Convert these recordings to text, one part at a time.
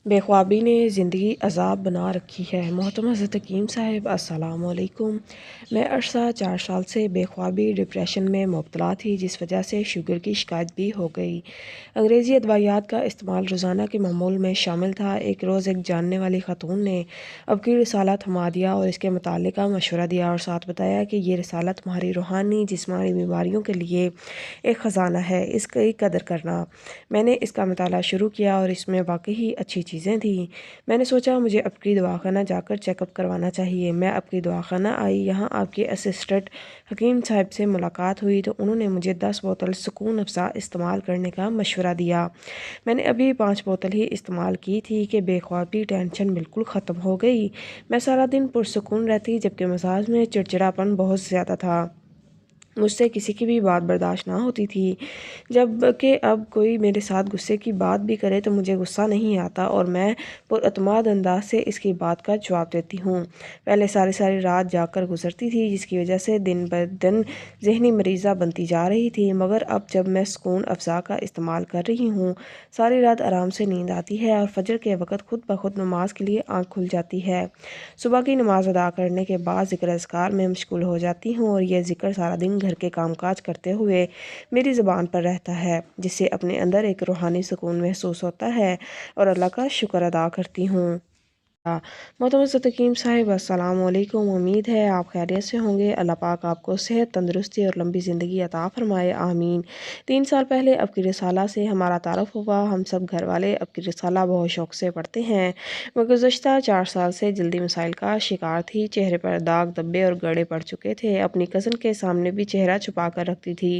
बेख्वाबी ने ज़िंदगी अज़ाब बना रखी है। मोहतरम हज़रत हकीम साहिब अस्सलाम वालेकुम। मैं अरसा 4 साल से बेख्वाबी डिप्रेशन में मुब्तला थी, जिस वजह से शुगर की शिकायत भी हो गई। अंग्रेज़ी अदवायात का इस्तेमाल रोज़ाना के मामूल में शामिल था। एक रोज़ एक जानने वाली खातून ने अब की रिसाला थमा दिया और इसके मुतालिक का मशवरा दिया और साथ बताया कि ये रिसाला तुम्हारी रूहानी जिस्मानी बीमारियों के लिए एक ख़जाना है, इसकी कदर करना। मैंने इसका मुताला शुरू किया और इसमें वाकई अच्छी चीज़ें थी। मैंने सोचा मुझे आपकी दवाखाना जाकर चेकअप करवाना चाहिए। मैं आपकी दवाखाना आई। यहाँ आपके असिस्टेंट हकीम साहब से मुलाकात हुई तो उन्होंने मुझे 10 बोतल सुकून अफ़ज़ा इस्तेमाल करने का मशवरा दिया। मैंने अभी 5 बोतल ही इस्तेमाल की थी कि बेख्वाबी टेंशन बिल्कुल ख़त्म हो गई। मैं सारा दिन पुरसुकून रहती, जबकि मिजाज में चिड़चिड़ापन बहुत ज़्यादा था। मुझसे किसी की भी बात बर्दाश्त ना होती थी, जबकि अब कोई मेरे साथ गुस्से की बात भी करे तो मुझे गुस्सा नहीं आता और मैं पुरअतमाद अंदाज से इसकी बात का जवाब देती हूँ। पहले सारी सारी रात जाकर गुजरती थी, जिसकी वजह से दिन ब दिन जहनी मरीज़ा बनती जा रही थी। मगर अब जब मैं सुकून अफ़ज़ा का इस्तेमाल कर रही हूँ, सारी रात आराम से नींद आती है और फजर के वक़्त खुद ब खुद नमाज के लिए आँख खुल जाती है। सुबह की नमाज अदा करने के बाद ज़िक्र अज़कार में मशगूल हो जाती हूँ और यह ज़िक्र सारा दिन घर के कामकाज करते हुए मेरी ज़ुबान पर रहता है, जिससे अपने अंदर एक रूहानी सुकून महसूस होता है और अल्लाह का शुक्र अदा करती हूँ। मोहतरम हज़रत हकीम साहिब अस्सलाम वालेकुम। उम्मीद है आप खैरियत से होंगे। अल्लाह पाक आपको सेहत, तंदुरुस्ती और लंबी ज़िंदगी अता फ़रमाए, आमीन। 3 साल पहले आपकी रिसाला से हमारा तारुफ़ हुआ। हम सब घर वाले आपकी रिसाला बहुत शौक़ से पढ़ते हैं। मैं गुज़श्ता 4 साल से जल्दी मसाइल का शिकार थी। चेहरे पर दाग, धब्बे और गड़े पड़ चुके थे। अपनी कज़न के सामने भी चेहरा छुपा कर रखती थी।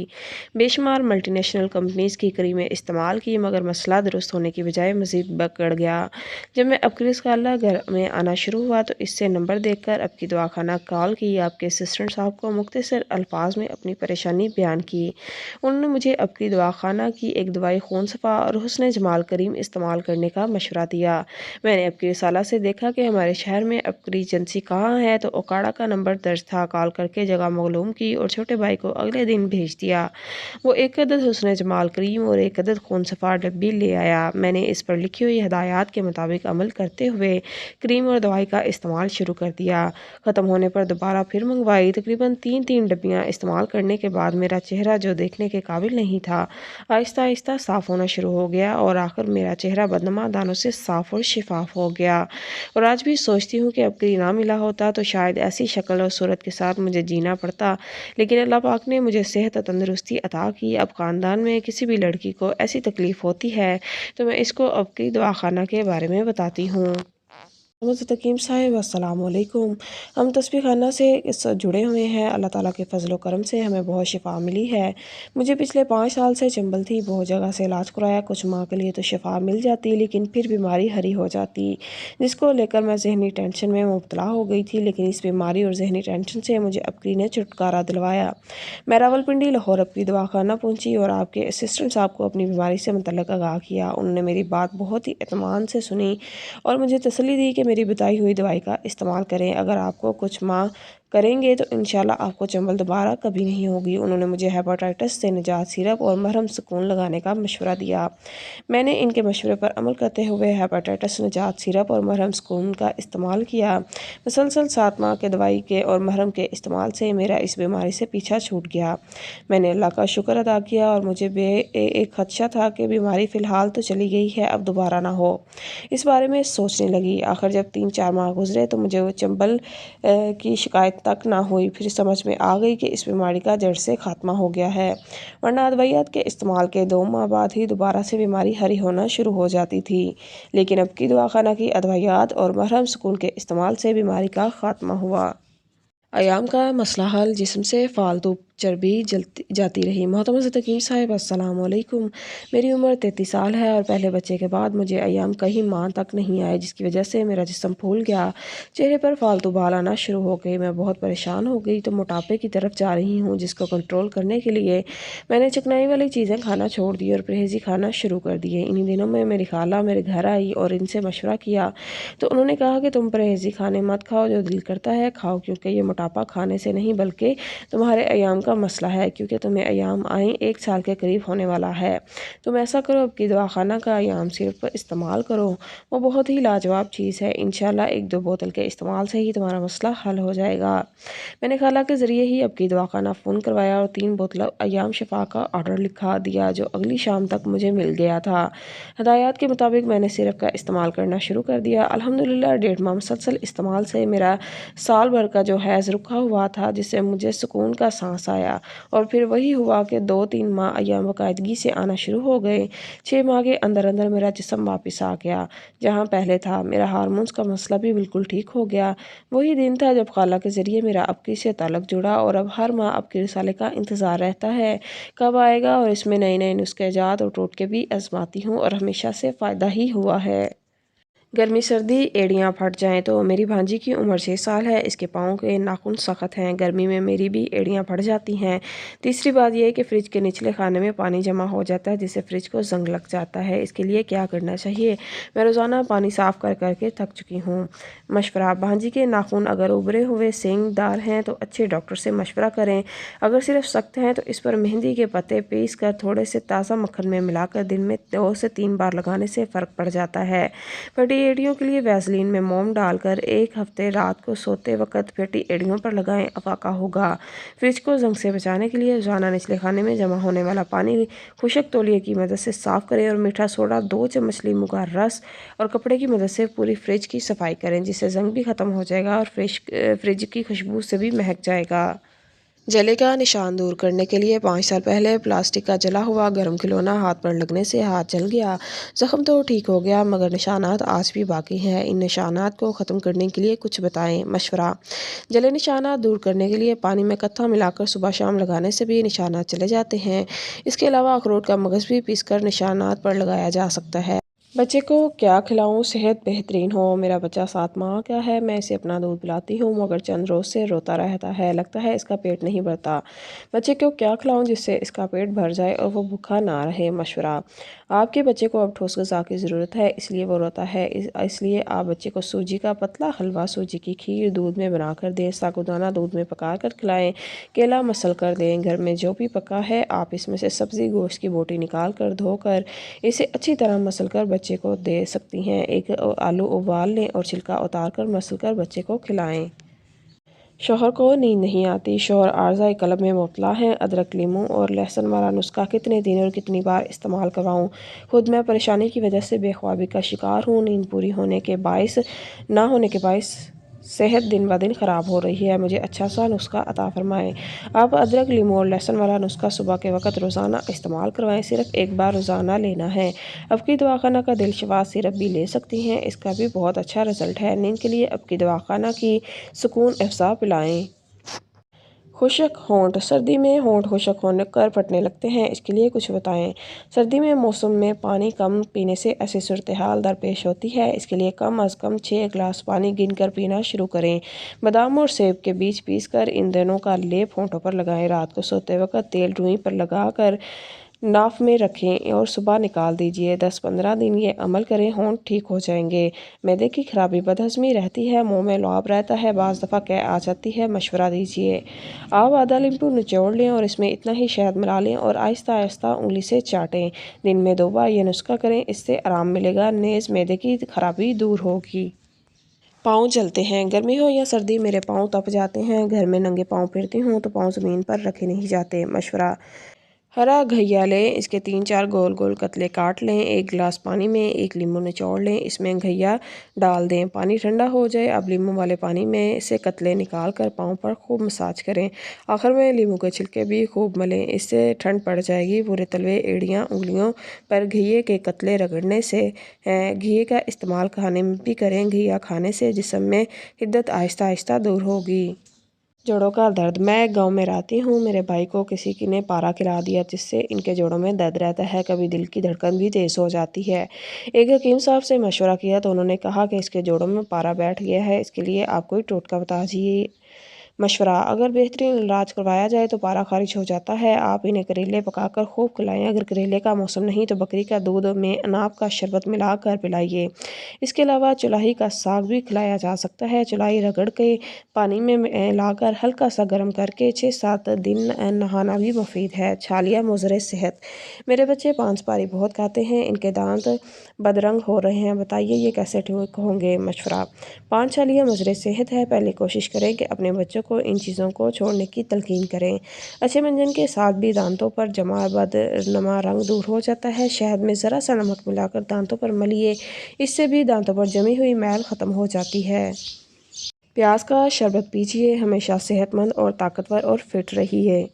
बेशुमार मल्टीनेशनल कंपनीज़ की क्रीमें इस्तेमाल की, मगर मसला दुरुस्त होने की बजाय मज़ीद बिगड़ गया। जब मैं आपकी रिसाला घर में आना शुरू हुआ तो इससे नंबर देखकर आपकी दवाखाना कॉल की। आपके असिस्टेंट साहब को मुख्तसर अल्फाज में अपनी परेशानी बयान की। उन्होंने मुझे आपकी दवाखाना की एक दवाई खून सफ़ा और हुस्न जमाल करीम इस्तेमाल करने का मशवरा दिया। मैंने आपकी रिसाला से देखा कि हमारे शहर में आपकी एजेंसी कहाँ है, तो ओकाड़ा का नंबर दर्ज था। कॉल करके जगह मालूम की और छोटे भाई को अगले दिन भेज दिया। वो एक अदद हुस्न जमाल करीम और एक अदद खून सफ़ा डब्बी ले आया। मैंने इस पर लिखी हुई हिदायत के मुताबिक अमल करते हुए क्रीम और दवाई का इस्तेमाल शुरू कर दिया। ख़त्म होने पर दोबारा फिर मंगवाई। तकरीबन 3 डब्बियाँ इस्तेमाल करने के बाद मेरा चेहरा, जो देखने के काबिल नहीं था, आहिस्ता आहिस्ता साफ़ होना शुरू हो गया और आखिर मेरा चेहरा बदनुमा दानों से साफ़ और शिफाफ हो गया। और आज भी सोचती हूँ कि अब कहीं ना मिला होता तो शायद ऐसी शक्ल और सूरत के साथ मुझे जीना पड़ता, लेकिन अल्लाह पाक ने मुझे सेहत और तंदुरुस्ती अता की। अब ख़ानदान में किसी भी लड़की को ऐसी तकलीफ़ होती है तो मैं इसको अब की दवाखाना के बारे में बताती हूँ। हज़रत हकीम साहिब अस्सलाम वालेकुम। हम तस्बीह खाना से जुड़े हुए हैं। अल्लाह ताला के फ़ज़ल व करम से हमें बहुत शिफ़ा मिली है। मुझे पिछले 5 साल से चंबल थी। बहुत जगह से इलाज कराया, कुछ माह के लिए तो शिफ़ा मिल जाती, लेकिन फिर बीमारी हरी हो जाती, जिसको लेकर मैं ज़हनी टेंशन में मुब्तला हो गई थी। लेकिन इस बीमारी और ज़हनी टेंशन से मुझे आपकी ने छुटकारा दिलवाया। मैं रावलपिंडी लाहौर आपकी दवाखाना पहुँची और आपके असिस्टेंट साहब को अपनी बीमारी से मुतल्लिक़ आगाह किया। उन्होंने मेरी बात बहुत ही इत्मीनान से सुनी और मुझे तसल्ली दी कि मेरी बताई हुई दवाई का इस्तेमाल करें। अगर आपको कुछ माह करेंगे तो इंशाल्लाह आपको चंबल दोबारा कभी नहीं होगी। उन्होंने मुझे हेपेटाइटिस से निजात सिरप और मरहम सुकून लगाने का मशवरा दिया। मैंने इनके मशवरे पर अमल करते हुए हेपेटाइटिस निजात सिरप और मरहम सुकून का इस्तेमाल किया। मुसलसल 7 माह के दवाई के और मरहम के इस्तेमाल से मेरा इस बीमारी से पीछा छूट गया। मैंने अल्लाह का शुक्र अदा किया और मुझे एक खदशा था कि बीमारी फ़िलहाल तो चली गई है, अब दोबारा ना हो। इस बारे में सोचने लगी। आखिर जब 3-4 माह गुजरे तो मुझे वो चंबल की शिकायत तक ना हुई। फिर समझ में आ गई कि इस बीमारी का जड़ से खात्मा हो गया है, वरना अदवियात के इस्तेमाल के 2 माह बाद ही दोबारा से बीमारी हरी होना शुरू हो जाती थी। लेकिन अब की दवाखाना की अदवियात और मरहम सुकून के इस्तेमाल से बीमारी का खात्मा हुआ। अयाम का मसला हल, जिस्म से फालतू चर्बी जलती जाती रही। मोहतरम हज़रत हकीम साहिब अस्सलाम वालेकुम। मेरी उम्र 33 साल है और पहले बच्चे के बाद मुझे अयाम कहीं माह तक नहीं आए, जिसकी वजह से मेरा जिस्म फूल गया। चेहरे पर फालतू बाल आना शुरू हो गए। मैं बहुत परेशान हो गई तो मोटापे की तरफ जा रही हूँ, जिसको कंट्रोल करने के लिए मैंने चिकनाई वाली चीज़ें खाना छोड़ दी और परहेज़ी खाना शुरू कर दिए। इन्हीं दिनों में मेरी खाला मेरे घर आई और इनसे मशवरा किया तो उन्होंने कहा कि तुम परहेज़ी खाने मत खाओ, जो दिल करता है खाओ, क्योंकि ये मोटापा खाने से नहीं बल्कि तुम्हारे अयाम का मसला है, क्योंकि तुम्हें अयाम आए 1 साल के करीब होने वाला है। तुम ऐसा करो, अब की दवाखाना का अयाम सिर्फ इस्तेमाल करो, वो बहुत ही लाजवाब चीज़ है। इंशाल्लाह 1-2 बोतल के इस्तेमाल से ही तुम्हारा मसला हल हो जाएगा। मैंने खाला के ज़रिए ही अब की दवाखाना फ़ोन करवाया और 3 बोतल अयाम शिफा का ऑर्डर लिखा दिया, जो अगली शाम तक मुझे मिल गया था। हदायत के मुताबिक मैंने सिरप का इस्तेमाल करना शुरू कर दिया। अल्हम्दुलिल्लाह 1.5 माह मुसलसल इस्तेमाल से मेरा साल भर का जो हैज़ रुका हुआ था, जिससे मुझे सुकून का सांस आया। और फिर वही हुआ कि 2-3 माह अय्याम बाकायदगी से आना शुरू हो गए। 6 माह के अंदर अंदर मेरा जिस्म वापस आ गया जहाँ पहले था। मेरा हार्मोन्स का मसला भी बिल्कुल ठीक हो गया। वही दिन था जब खाला के ज़रिए मेरा अबकी से ताल्लुक़ जुड़ा, और अब हर माह अबकी रिसाले का इंतज़ार रहता है कब आएगा, और इसमें नए नए नुस्खे इजाद और टोटके भी आजमाती हूँ और हमेशा से फ़ायदा ही हुआ है। गर्मी सर्दी एड़ियाँ फट जाएं तो मेरी भांजी की उम्र 6 साल है। इसके पाँव के नाखून सख्त हैं। गर्मी में मेरी भी एड़ियाँ फट जाती हैं। तीसरी बात यह है कि फ़्रिज के निचले खाने में पानी जमा हो जाता है, जिससे फ़्रिज को जंग लग जाता है। इसके लिए क्या करना चाहिए? मैं रोज़ाना पानी साफ़ कर करके थक चुकी हूँ। मशवरा, भांजी के नाखून अगर उभरे हुए सींगदार हैं तो अच्छे डॉक्टर से मशवरा करें। अगर सिर्फ सख्त हैं तो इस पर मेहंदी के पत्ते पीस कर थोड़े से ताज़ा मक्खन में मिलाकर दिन में 2 से 3 बार लगाने से फ़र्क पड़ जाता है। फटी एड़ियों के लिए वैसलीन में मोम डालकर 1 हफ्ते रात को सोते वक्त फटी एड़ियों पर लगाएं, अफाका होगा। फ्रिज को जंग से बचाने के लिए रोजाना निचले खाने में जमा होने वाला पानी खुशक तौलिए की मदद से साफ़ करें और मीठा सोडा 2 चम्मच लीमू का रस और कपड़े की मदद से पूरी फ्रिज की सफाई करें, जिससे जंग भी ख़त्म हो जाएगा और फ्रिज की खुशबू से भी महक जाएगा। जले का निशान दूर करने के लिए 5 साल पहले प्लास्टिक का जला हुआ गर्म खिलौना हाथ पर लगने से हाथ जल गया। जख्म तो ठीक हो गया, मगर निशानात आज भी बाकी हैं। इन निशानात को ख़त्म करने के लिए कुछ बताएं। मशवरा, जले निशानात दूर करने के लिए पानी में कत्था मिलाकर सुबह शाम लगाने से भी निशानात चले जाते हैं। इसके अलावा अखरोट का मगज़ भी पीसकर निशानात पर लगाया जा सकता है। बच्चे को क्या खिलाऊं सेहत बेहतरीन हो? मेरा बच्चा 7 माह का है। मैं इसे अपना दूध पिलाती हूँ, मगर चंद रोज़ से रोता रहता है। लगता है इसका पेट नहीं भरता। बच्चे को क्या खिलाऊं जिससे इसका पेट भर जाए और वो भूखा ना रहे? मशवरा, आपके बच्चे को अब ठोस ग़िज़ा की ज़रूरत है, इसलिए वो रोता है। इसलिए आप बच्चे को सूजी का पतला हलवा, सूजी की खीर दूध में बनाकर दें, साबूदाना दूध में पका कर खिलाएँ, केला मसल कर दें। घर में जो भी पका है आप इसमें से सब्ज़ी गोश्त की बोटी निकाल कर धोकर इसे अच्छी तरह मसल कर बच्चे को दे सकती हैं। एक आलू उबाल लें और छिलका उतार कर मसल कर बच्चे को खिलाएं। शौहर को नींद नहीं आती। शौहर आर्ज़ाए कलब में मुब्तला हैं। अदरक, लीमू और लहसुन वाला नुस्खा कितने दिन और कितनी बार इस्तेमाल करवाऊँ? खुद मैं परेशानी की वजह से बेख्वाबी का शिकार हूँ। नींद पूरी होने के बायस ना होने के बायस सेहत दिन ब दिन ख़राब हो रही है। मुझे अच्छा सा नुस्खा अता फ़रमाएँ। आप अदरक, लीमू और लहसुन वाला नुस्खा सुबह के वक्त रोज़ाना इस्तेमाल करवाएं। सिर्फ 1 बार रोज़ाना लेना है। अब की दवाखाना का दिलशफा सिरप भी ले सकती हैं, इसका भी बहुत अच्छा रिजल्ट है। नींद के लिए अब की दवाखाना की सुकून अफ़ज़ा पिलाएँ। खुशक होंठ, सर्दी में होंठ खुशक होने कर फटने लगते हैं, इसके लिए कुछ बताएं। सर्दी में मौसम में पानी कम पीने से ऐसी सूरत हाल दरपेश होती है। इसके लिए कम अज़ कम 6 गिलास पानी गिनकर पीना शुरू करें। बादाम और सेब के बीज पीसकर इन दोनों का लेप होंठों पर लगाएं। रात को सोते वक्त तेल रुई पर लगाकर नाफ में रखें और सुबह निकाल दीजिए। 10-15 दिन ये अमल करें, होंठ ठीक हो जाएंगे। मैदे की खराबी, बदहज़मी रहती है, मुंह में लुआब रहता है, बाज़ दफ़ा कै आ जाती है, मशवरा दीजिए। आप आधा नींबू निचोड़ लें और इसमें इतना ही शहद मिला लें और आहिस्ता आहिस्ता उंगली से चाटें। दिन में 2 बार ये नुस्खा करें, इससे आराम मिलेगा, नेज़ मैदे की खराबी दूर होगी। पाँव जलते हैं, गर्मी हो या सर्दी मेरे पाँव तप जाते हैं। घर में नंगे पाँव फिरती हूँ तो पाँव ज़मीन पर रखे नहीं जाते। मशवरा, हरा घइया लें, इसके 3-4 गोल गोल कतले काट लें। 1 गिलास पानी में 1 लीमू निचोड़ लें, इसमें घइया डाल दें। पानी ठंडा हो जाए, अब लीमू वाले पानी में से कतले निकाल कर पाँव पर खूब मसाज करें। आखिर में लीमू के छिलके भी खूब मलें, इससे ठंड पड़ जाएगी। पूरे तलवे, एड़ियाँ, उंगलियों पर घिये के कतले रगड़ने से घिये का इस्तेमाल खाने में भी करें। घिया खाने से जिस्म में हिद्दत आहिस्ता आहिस्ता दूर होगी। जोड़ों का दर्द, मैं गांव में रहती हूँ। मेरे भाई को किसी की ने पारा खिला दिया, जिससे इनके जोड़ों में दर्द रहता है। कभी दिल की धड़कन भी तेज़ हो जाती है। एक हकीम साहब से मशवरा किया तो उन्होंने कहा कि इसके जोड़ों में पारा बैठ गया है, इसके लिए आप कोई टोटका बता दीजिए। مشورہ: اگر بہترین علاج کروایا جائے تو پارا خارج ہو جاتا ہے۔ آپ انہیں کریلے پکا کر خوب کھلائیں۔ اگر کریلے کا موسم نہیں تو بکری کا دودھ میں اناب کا شربت ملا کر پلائیے۔ اس کے علاوہ چلائی کا ساگ بھی کھلایا جا سکتا ہے۔ چلائی رگڑ کے پانی میں ملا کر ہلکا سا گرم کر کے 6-7 دن نہانا بھی مفید ہے۔ چھالیاں مضر صحت: میرے بچے پان سپاری بہت کھاتے ہیں، ان کے دانت بدرنگ ہو رہے ہیں، بتائیے یہ کیسے ٹھیک ہوں گے؟ مشورہ: پان چھالیاں مضر صحت ہے، پہلے کوشش کریں کہ اپنے بچوں کو ان چیزوں کو چھوڑنے کی تلقین کریں۔ اچھے منجن کے ساتھ بھی دانتوں پر جمع بدنما رنگ دور ہو جاتا ہے۔ شہد میں ذرا سا نمک ملا کر دانتوں پر ملیے، اس سے بھی دانتوں پر جمی ہوئی میل ختم ہو جاتی ہے۔ پیاز کا شربت پیجیے، ہمیشہ صحت مند اور طاقتور اور فٹ رہیے۔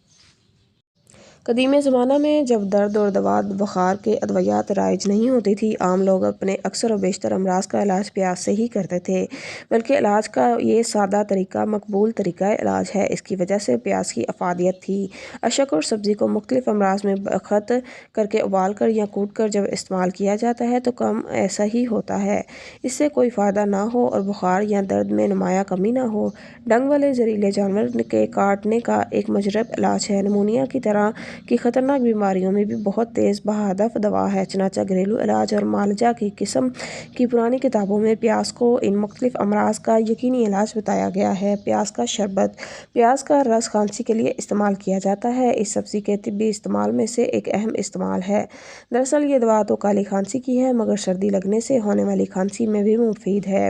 قدیم زمانہ میں جب درد اور دوا بخار کے ادویات رائج نہیں ہوتی تھی، عام لوگ اپنے اکثر و بیشتر امراض کا علاج پیاز سے ہی کرتے تھے۔ بلکہ علاج کا یہ سادہ طریقہ مقبول طریقہ علاج ہے۔ اس کی وجہ سے پیاز کی افادیت تھی۔ اشک اور سبزی کو مختلف امراض میں بخت کر کے ابال کر یا کوٹ کر جب استعمال کیا جاتا ہے تو کم ایسا ہی ہوتا ہے، اس سے کوئی فائدہ نہ ہو اور بخار یا درد میں نمایاں کمی نہ ہو۔ ڈنگ والے زہریلے جانور کے کاٹنے کا ایک مجرب علاج ہے۔ نمونیا کی طرح کی خطرناک بیماریوں میں بھی بہت تیز بہادف دوا ہے۔ چنانچہ گھریلو علاج اور معالجہ کی قسم کی پرانی کتابوں میں پیاز کو ان مختلف امراض کا یقینی علاج بتایا گیا ہے۔ پیاز کا شربت: پیاز کا رس کھانسی کے لیے استعمال کیا جاتا ہے۔ اس سبزی کے طبی استعمال میں سے ایک اہم استعمال ہے۔ دراصل یہ دوا تو کالی کھانسی کی ہے، مگر سردی لگنے سے ہونے والی کھانسی میں بھی مفید ہے۔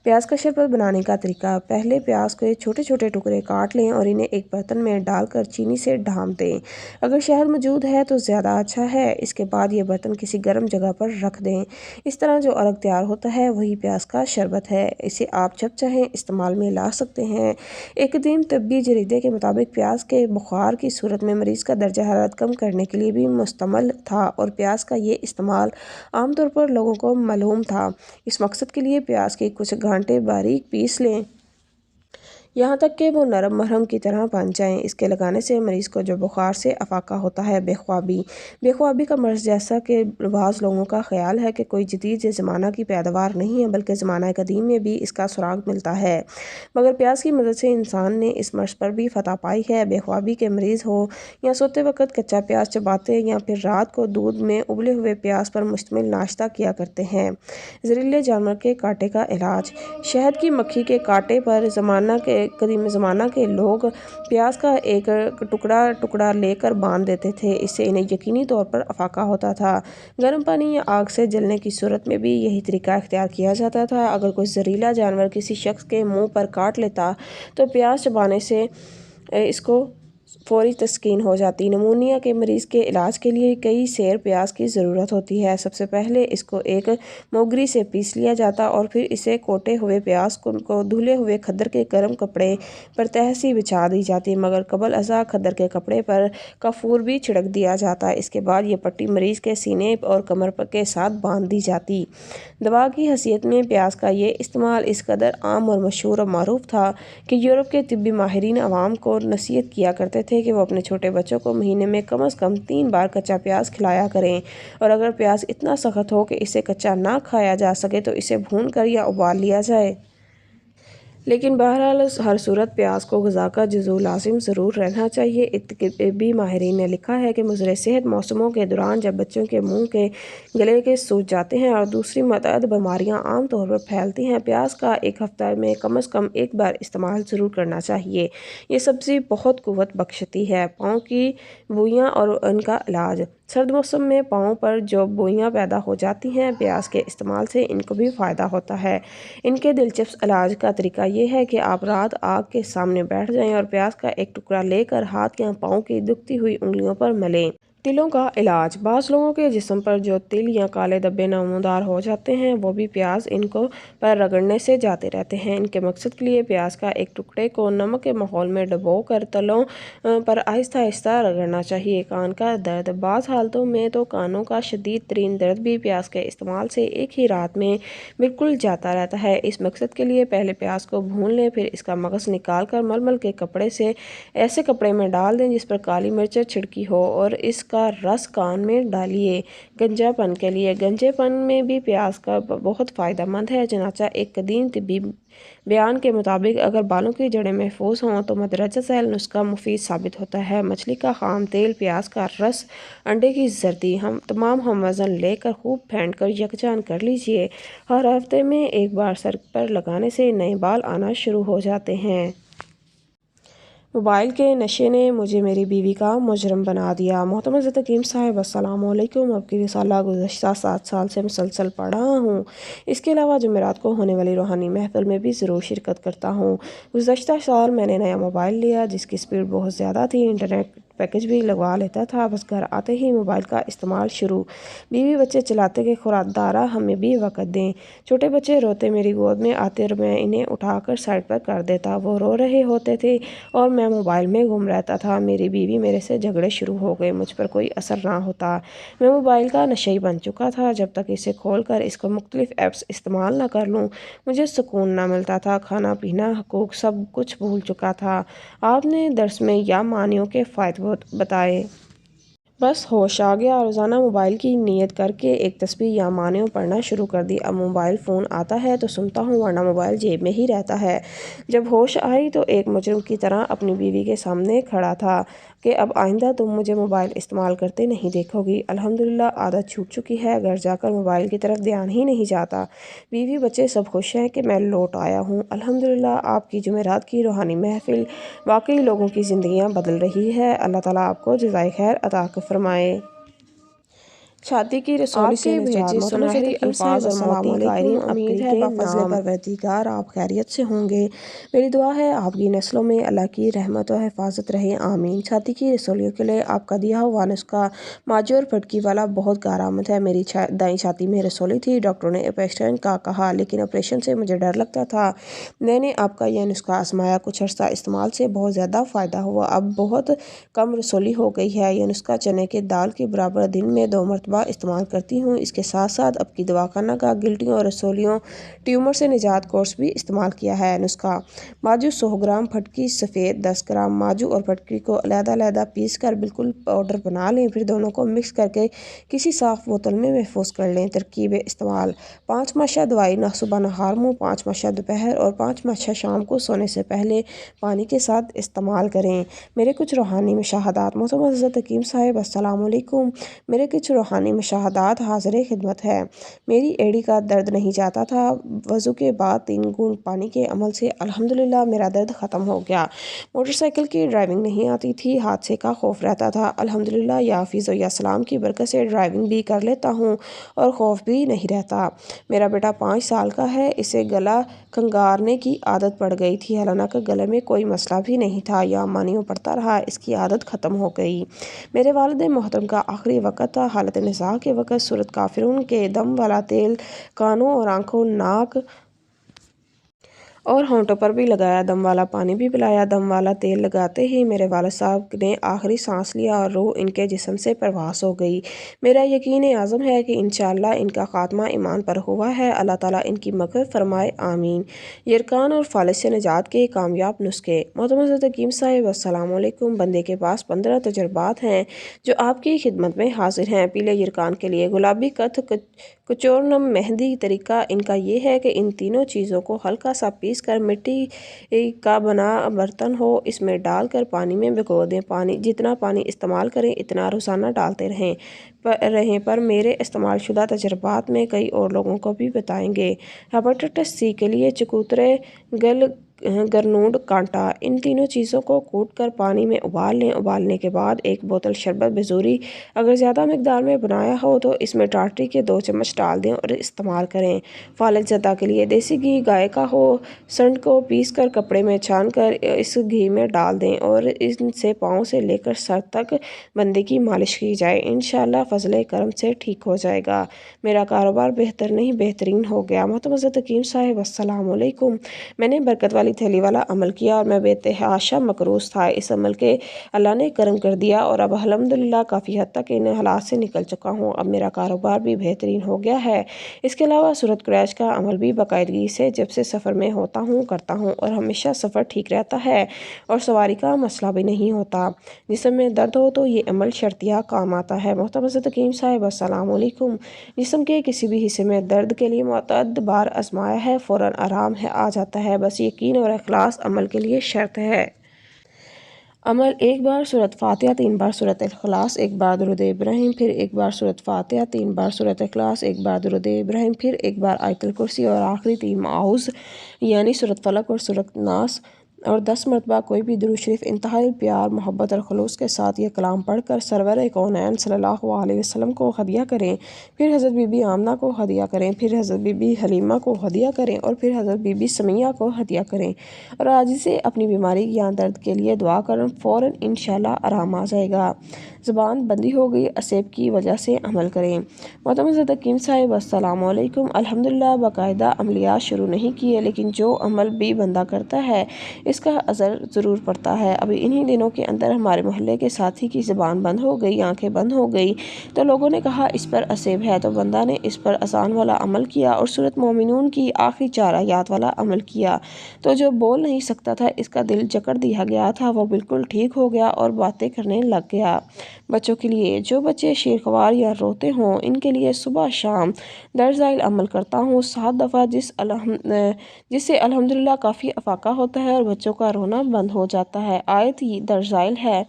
پیاز کا شربت بنانے کا طریقہ: پہلے پیاز کے چھوٹے چھوٹے ٹکڑے کاٹ لیں اور انہیں ایک برتن میں ڈال کر چینی سے ڈھانپ دیں۔ اگر شہد موجود ہے تو زیادہ اچھا ہے۔ اس کے بعد یہ برتن کسی گرم جگہ پر رکھ دیں۔ اس طرح جو عرق تیار ہوتا ہے وہی پیاز کا شربت ہے۔ اسے آپ جب چاہیں استعمال میں لا سکتے ہیں۔ ایک قدیم طبی جریدے کے مطابق پیاز کے بخار کی صورت میں مریض کا درجہ حرارت کم کرنے کے لیے بھی مستعمل تھا اور پیاز کا یہ استعمال عام طور پر لوگوں کو معلوم تھا۔ اس مقصد کے لیے پیاز کے کچھ گھانٹے باریک پیس لیں، یہاں تک کہ وہ نرم مرہم کی طرح بن جائیں۔ اس کے لگانے سے مریض کو جو بخار سے افاقہ ہوتا ہے۔ بے خوابی: بے خوابی کا مرض جیسا کہ بعض لوگوں کا خیال ہے کہ کوئی جدید زمانہ کی پیداوار نہیں ہے بلکہ زمانہ قدیم میں بھی اس کا سراغ ملتا ہے، مگر پیاز کی مدد سے انسان نے اس مرض پر بھی فتح پائی ہے۔ بے خوابی کے مریض ہو یا سوتے وقت کچا پیاز چباتے یا پھر رات کو دودھ میں ابلے ہوئے پیاز پر مشتمل ناشتہ کیا کرتے ہیں۔ زہریلے جانور کے کاٹے کا علاج: شہد کی مکھی کے کاٹے پر قدیم زمانہ کے لوگ پیاز کا ایک ٹکڑا لے کر باندھ دیتے تھے، اس سے انہیں یقینی طور پر افاقہ ہوتا تھا۔ گرم پانی یا آگ سے جلنے کی صورت میں بھی یہی طریقہ اختیار کیا جاتا تھا۔ اگر کوئی زہریلا جانور کسی شخص کے منہ پر کاٹ لیتا تو پیاز چبانے سے اس کو فوری تسکین ہو جاتی۔ نمونیا کے مریض کے علاج کے لیے کئی سیر پیاز کی ضرورت ہوتی ہے۔ سب سے پہلے اس کو ایک موگری سے پیس لیا جاتا اور پھر اسے کوٹے ہوئے پیاز کو دھلے ہوئے کھدر کے گرم کپڑے پر تہہ سی بچھا دی جاتی، مگر قبل ازاں کھدر کے کپڑے پر کافور بھی چھڑک دیا جاتا۔ اس کے بعد یہ پٹی مریض کے سینے اور کمر کے ساتھ باندھ دی جاتی۔ دوا کی حیثیت میں پیاز کا یہ استعمال اس قدر عام اور مشہور و معروف تھا کہ یورپ کے طبی ماہرین عوام کو نصیحت کیا کرتے تھے کہ وہ اپنے چھوٹے بچوں کو مہینے میں کم از کم 3 بار کچا پیاز کھلایا کریں، اور اگر پیاز اتنا سخت ہو کہ اسے کچا نہ کھایا جا سکے تو اسے بھون کر یا ابال لیا جائے۔ لیکن بہرحال ہر صورت پیاز کو غذا کا جزو لازم ضرور رہنا چاہیے۔ طبی ماہرین نے لکھا ہے کہ مضر صحت موسموں کے دوران جب بچوں کے منہ کے گلے کے سوج جاتے ہیں اور دوسری متعدد بیماریاں عام طور پر پھیلتی ہیں، پیاز کا ایک ہفتہ میں کم از کم 1 بار استعمال ضرور کرنا چاہیے۔ یہ سبزی بہت قوت بخشتی ہے۔ پاؤں کی بوئیاں اور ان کا علاج: سرد موسم میں پاؤں پر جو بوئیاں پیدا ہو جاتی ہیں، پیاز کے استعمال سے ان کو بھی فائدہ ہوتا ہے۔ ان کے دلچسپ علاج کا طریقہ یہ ہے کہ آپ رات آگ کے سامنے بیٹھ جائیں اور پیاز کا ایک ٹکڑا لے کر ہاتھ یا پاؤں کی دکھتی ہوئی انگلیوں پر ملیں۔ تلوں کا علاج: بعض لوگوں کے جسم پر جو تل یا کالے دھبے نمودار ہو جاتے ہیں وہ بھی پیاز ان کو پر رگڑنے سے جاتے رہتے ہیں۔ ان کے مقصد کے لیے پیاز کا ایک ٹکڑے کو نمک کے ماحول میں ڈبو کر تلوں پر آہستہ آہستہ رگڑنا چاہیے۔ کان کا درد: بعض حالتوں میں تو کانوں کا شدید ترین درد بھی پیاز کے استعمال سے ایک ہی رات میں بالکل جاتا رہتا ہے۔ اس مقصد کے لیے پہلے پیاز کو بھون لیں، پھر اس کا مغز نکال کر ململ کے کپڑے سے ایسے کپڑے میں ڈال دیں جس پر کالی مرچ چھڑکی ہو اور اس کا رس کان میں ڈالیے گنجا پن کے لیے۔ گنجے پن میں بھی پیاز کا بہت فائدہ مند ہے، چنانچہ ایک قدیم طبی بیان کے مطابق اگر بالوں کی جڑیں محفوظ ہوں تو مندرجہ ذیل نسخہ مفید ثابت ہوتا ہے۔ مچھلی کا خام تیل، پیاز کا رس، انڈے کی زردی تمام ہم وزن لے کر خوب پھینٹ کر یکجان کر لیجیے۔ ہر ہفتے میں ایک بار سر پر لگانے سے نئے بال آنا شروع ہو جاتے ہیں۔ موبائل کے نشے نے مجھے میری بیوی کا مجرم بنا دیا۔ محترم حضرت حکیم صاحب السلام علیکم۔ اب کی رسالہ گزشتہ 7 سال سے مسلسل پڑھ رہا ہوں۔ اس کے علاوہ جمعرات کو ہونے والی روحانی محفل میں بھی ضرور شرکت کرتا ہوں۔ گزشتہ سال میں نے نیا موبائل لیا جس کی سپیڈ بہت زیادہ تھی، انٹرنیٹ پیکج بھی لگوا لیتا تھا، بس گھر آتے ہی موبائل کا استعمال شروع۔ بیوی بچے چلاتے کہ خدا ہمیں بھی وقت دیں۔ چھوٹے بچے روتے میری گود میں آتے اور میں انہیں اٹھا کر سائڈ پر کر دیتا، وہ رو رہے ہوتے تھے اور میں موبائل میں گم رہتا تھا۔ میری بیوی میرے سے جھگڑے شروع ہو گئے، مجھ پر کوئی اثر نہ ہوتا۔ میں موبائل کا نشئی بن چکا تھا، جب تک اسے کھول کر اس کو مختلف ایپس استعمال نہ کر لوں مجھے سکون نہ ملتا تھا۔ کھانا پینا، حقوق، سب کچھ بھول چکا تھا۔ آپ نے درس میں یا معنیوں کے فوائد بتائے، بس ہوش آ گیا۔ روزانہ موبائل کی نیت کر کے ایک تسبیح یا معنیوں پڑھنا شروع کر دی۔ اب موبائل فون آتا ہے تو سنتا ہوں، ورنہ موبائل جیب میں ہی رہتا ہے۔ جب ہوش آئی تو ایک مجرم کی طرح اپنی بیوی کے سامنے کھڑا تھا کہ اب آئندہ تم مجھے موبائل استعمال کرتے نہیں دیکھو گی۔ الحمدللہ عادت چھوٹ چکی ہے، گھر جا کر موبائل کی طرف دھیان ہی نہیں جاتا۔ بیوی بچے سب خوش ہیں کہ میں لوٹ آیا ہوں۔ الحمدللہ آپ کی جمعرات کی روحانی محفل واقعی لوگوں کی زندگیاں بدل رہی ہے۔ اللہ تعالیٰ آپ کو جزائے خیر عطا فرمائے۔ چھاتی کی رسولی سے نجات۔ سنہری الفاظ اور موتی قائرین، امید ہے بفضل پروردگار آپ خیریت سے ہوں گے۔ میری دعا ہے آپ کی نسلوں میں اللہ کی رحمت و حفاظت رہے، آمین۔ چھاتی کی رسولیوں کے لیے آپ کا دیا ہوا نسخہ ماجو اور پھٹکی والا بہت کارآمد ہے۔ میری دائیں چھاتی میں رسولی تھی، ڈاکٹروں نے آپریشن کا کہا، لیکن آپریشن سے مجھے ڈر لگتا تھا۔ میں نے آپ کا یہ نسخہ آزمایا، کچھ عرصہ استعمال سے بہت زیادہ فائدہ ہوا، اب بہت کم رسولی ہو گئی ہے۔ یہ نسخہ چنے کے دال کے برابر دن میں 2 مرتبہ استعمال کرتی ہوں۔ اس کے ساتھ ساتھ اب کی دواخانہ کا گلٹیوں اور رسولیوں، ٹیومر سے نجات کورس بھی استعمال کیا ہے۔ نسخہ: ماجو 100 گرام، پھٹکی سفید 10 گرام۔ ماجو اور پھٹکی کو علیحدہ علیحدہ پیس کر بالکل پاؤڈر بنا لیں، پھر دونوں کو مکس کر کے کسی صاف بوتل میں محفوظ کر لیں۔ ترکیب استعمال: 5 ماشا دوائی صبح نہار منہ، 5 ماشا دوپہر اور 5 ماشا شام کو سونے سے پہلے پانی کے ساتھ استعمال کریں۔ میرے کچھ روحانی مشاہدات۔ محترم حضرت حکیم صاحب السلام علیکم۔ میرے کچھ روحانی مشاہدات حاضر خدمت ہے۔ میری ایڑی کا درد نہیں جاتا تھا، وضو کے بعد 3 گھونٹ پانی کے عمل سے الحمدللہ میرا درد ختم ہو گیا۔ موٹر سائیکل کی ڈرائیونگ نہیں آتی تھی، حادثے کا خوف رہتا تھا، الحمدللہ یا حفیظ و یا سلام کی برکت سے ڈرائیونگ بھی کر لیتا ہوں اور خوف بھی نہیں رہتا۔ میرا بیٹا 5 سال کا ہے، اسے گلا کھنگارنے کی عادت پڑ گئی تھی، حالانکہ گلے میں کوئی مسئلہ بھی نہیں تھا، یا معنیوں پڑھتا رہا، اس کی عادت ختم ہو گئی۔ میرے والد محترم کا آخری وقت تھا، حالت نزاع کے وقت سورۃ کافرون کے دم والا تیل کانوں اور آنکھوں، ناک اور ہونٹوں پر بھی لگایا، دم والا پانی بھی پلایا۔ دم والا تیل لگاتے ہی میرے والد صاحب نے آخری سانس لیا اور روح ان کے جسم سے پرواز ہو گئی۔ میرا یقین عظم ہے کہ انشاءاللہ ان کا خاتمہ ایمان پر ہوا ہے، اللہ تعالیٰ ان کی مغفرت فرمائے، آمین۔ یرکان اور فالج سے نجات کے کامیاب نسخے۔ محترم حضرت حکیم صاحب السلام علیکم۔ بندے کے پاس 15 تجربات ہیں جو آپ کی خدمت میں حاضر ہیں۔ پیلے یرکان کے لیے گلابی قط، کچورنم، مہندی۔ طریقہ ان کا یہ ہے کہ ان تینوں چیزوں کو ہلکا سا پیس کر مٹی کا بنا برتن ہو، اس میں ڈال کر پانی میں بھگو دیں۔ جتنا پانی استعمال کریں اتنا روزانہ ڈالتے رہیں، پر میرے استعمال شدہ تجربات میں کئی اور لوگوں کو بھی بتائیں گے۔ ہیپاٹائٹس سی کے لیے چکوترے، گرنوڈ، کانٹا، ان تینوں چیزوں کو کوٹ کر پانی میں ابال لیں۔ ابالنے کے بعد 1 بوتل شربت بزوری، اگر زیادہ مقدار میں بنایا ہو تو اس میں ٹاٹری کے 2 چمچ ڈال دیں اور استعمال کریں۔ فالج زدہ کے لیے دیسی گھی، گائے کا ہو، سنڈ کو پیس کر کپڑے میں چھان کر اس گھی میں ڈال دیں اور ان سے پاؤں سے لے کر سر تک بندے کی مالش کی جائے، انشاءاللہ فضل کرم سے ٹھیک ہو جائے گا۔ میرا کاروبار بہتر نہیں بہترین ہو گیا۔ محترم حضرت حکیم صاحب السلام علیکم۔ میں نے برکت والی खाली थैली वाला अमल किया और मैं बेतहाशा मकरूज़ था। इस अमल के अल्लाह ने करम कर दिया और अब अल्हम्दुलिल्लाह काफ़ी हद तक इन हालात से निकल चुका हूँ। अब मेरा कारोबार भी बेहतरीन हो गया है। इसके अलावा सूरत कुरैश का अमल भी बाकायदगी से जब से सफ़र में होता हूँ करता हूँ और हमेशा सफ़र ठीक रहता है और सवारी का मसला भी नहीं होता। जिस्म में दर्द हो तो ये अमल शर्तिया काम आता है। मोहतरम हज़रत हकीम साहिब अस्सलाम वालेकुम। जिस्म के किसी भी हिस्से में दर्द के लिए मुतअद्दिद बार आजमाया है, फ़ौरन आराम है आ जाता है। बस यकीन और इखलास अमल के लिए शर्त है। अमल: एक बार सूरत फातिहा, 3 बार सूरत इखलास, 1 बार दुरूद इब्राहिम, फिर 1 बार सूरत फातिहा, 3 बार सूरत इखलास, 1 बार दुरूद इब्राहिम, फिर 1 बार आयतुल कुर्सी और आखिरी 3 माऊज़ यानी सूरत फलक और सूरत नास और 10 मरतबा कोई भी दुरूद शरीफ इंतहाई प्यार, मोहब्बत और खुलूस के साथ ये कलाम पढ़कर सरवर कौनैन सल्लल्लाहु अलैहि वसल्लम को हदिया करें। फिर हज़रत बीबी आमना को हदिया करें, फिर हज़रत बीबी हलीमा को हदिया करें और फिर हज़रत बीबी समिया को हदिया करें और आज से अपनी बीमारी या दर्द के लिए दुआ करें, फ़ौरन इंशाअल्लाह आराम आ जाएगा। ज़ुबान बंदी हो गई असेब की वजह से अमल करें। मोहतरम हज़रत हकीम साहिब अस्सलाम वालेकुम। अल्हम्दुलिल्लाह बाकायदा अमलियात शुरू नहीं किए, लेकिन जो अमल भी बंदा करता है इसका असर ज़रूर पड़ता है। अभी इन्हीं दिनों के अंदर हमारे मोहल्ले के साथी की ज़ुबान बंद हो गई, आंखें बंद हो गई, तो लोगों ने कहा इस पर असेब है, तो बंदा ने इस पर आसान वाला अमल किया और सूरत मोमिनून की आखिरी 4 आयत वाला अमल किया, तो जो बोल नहीं सकता था, इसका दिल जकड़ दिया गया था, वो बिल्कुल ठीक हो गया और बातें करने लग गया। बच्चों के लिए: जो बच्चे शीरख्वार या रोते हों, इनके लिए सुबह शाम दर्ज-ए अमल करता हूँ 7 दफ़ा, जिससे अल्हम्दुलिल्लाह काफ़ी अफाका होता है और बच्चों का रोना बंद हो जाता है। आयत दर्ज है।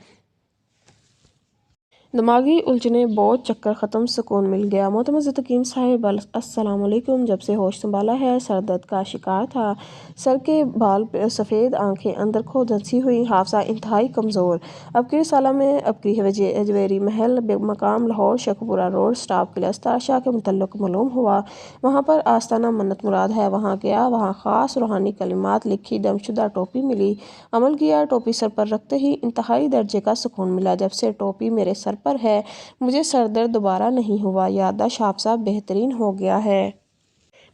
दिमागी उलझने, बोझ, चक्कर ख़त्म, सुकून मिल गया। मोहतरम हज़रत हकीम साहिब अस्सलाम वालेकुम। जब से होश संभाला है सर दर्द का शिकार था, सर के बाल सफ़ेद, आंखें अंदर खो धंसी हुई, हाफसा इंतहाई कमज़ोर। अब की साला में अब की हवेरी महल मकाम Lahore Sheikhpura road staff class ताशा के मुतल्लिक़ मालूम हुआ। वहाँ पर आस्ताना मन्नत मुराद है। वहाँ गया, वहाँ ख़ास रूहानी कलिमात लिखी दमशुदा टोपी मिली, अमल किया। टोपी सर पर रखते ही इंतहाई दर्जे का सुकून मिला। जब से टोपी मेरे सर पर है, मुझे सर दर्द दोबारा नहीं हुआ। याददाश्त हाफसा बेहतरीन हो गया है।